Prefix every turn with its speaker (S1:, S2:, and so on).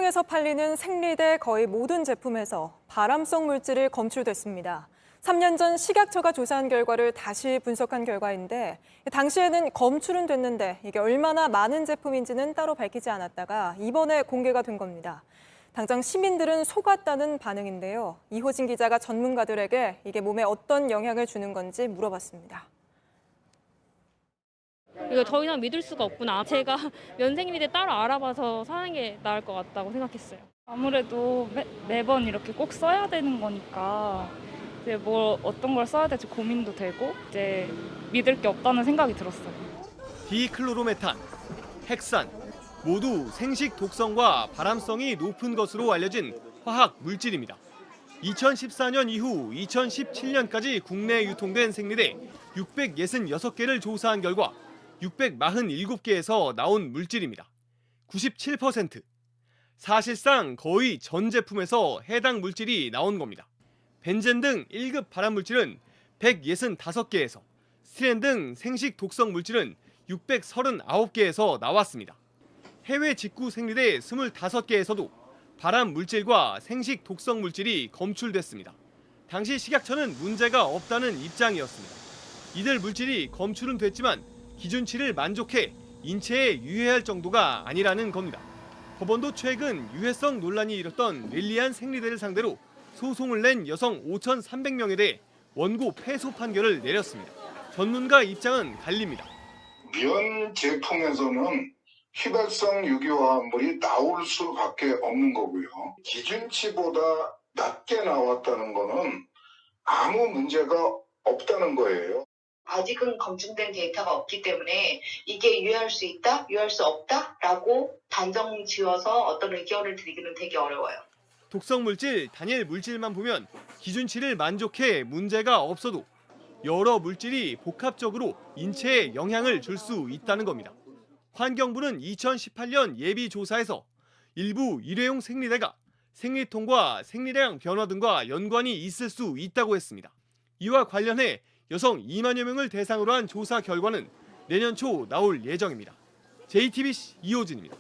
S1: 시중에서 팔리는 생리대 거의 모든 제품에서 발암성 물질이 검출됐습니다. 3년 전 식약처가 조사한 결과를 다시 분석한 결과인데 당시에는 검출은 됐는데 이게 얼마나 많은 제품인지는 따로 밝히지 않았다가 이번에 공개가 된 겁니다. 당장 시민들은 속았다는 반응인데요. 이호진 기자가 전문가들에게 이게 몸에 어떤 영향을 주는 건지 물어봤습니다.
S2: 이거 더 이상 믿을 수가 없구나. 제가 면생리대 따로 알아봐서 사는 게 나을 것 같다고 생각했어요.
S3: 아무래도 매번 이렇게 꼭 써야 되는 거니까 이제 뭐 어떤 걸 써야 될지 고민도 되고 이제 믿을 게 없다는 생각이 들었어요.
S4: 디클로로메탄, 핵산 모두 생식 독성과 발암성이 높은 것으로 알려진 화학 물질입니다. 2014년 이후 2017년까지 국내에 유통된 생리대 666개를 조사한 결과 647개에서 나온 물질입니다. 97%. 사실상 거의 전 제품에서 해당 물질이 나온 겁니다. 벤젠 등 1급 발암 물질은 165개에서, 스티렌 등 생식 독성 물질은 639개에서 나왔습니다. 해외 직구 생리대 25개에서도 발암 물질과 생식 독성 물질이 검출됐습니다. 당시 식약처는 문제가 없다는 입장이었습니다. 이들 물질이 검출은 됐지만 기준치를 만족해 인체에 유해할 정도가 아니라는 겁니다. 법원도 최근 유해성 논란이 일었던 릴리안 생리대를 상대로 소송을 낸 여성 5,300명에 대해 원고 패소 판결을 내렸습니다. 전문가 입장은 갈립니다.
S5: 면 제품에서는 휘발성 유기화합물이 나올 수밖에 없는 거고요. 기준치보다 낮게 나왔다는 거는 아무 문제가 없다는 거예요.
S6: 아직은 검증된 데이터가 없기 때문에 이게 유효할 수 있다, 유효할 수 없다라고 단정 지어서 어떤 의견을 드리기는 되게 어려워요.
S4: 독성 물질, 단일 물질만 보면 기준치를 만족해 문제가 없어도 여러 물질이 복합적으로 인체에 영향을 줄 수 있다는 겁니다. 환경부는 2018년 예비 조사에서 일부 일회용 생리대가 생리통과 생리량 변화 등과 연관이 있을 수 있다고 했습니다. 이와 관련해 여성 2만여 명을 대상으로 한 조사 결과는 내년 초 나올 예정입니다. JTBC 이호진입니다.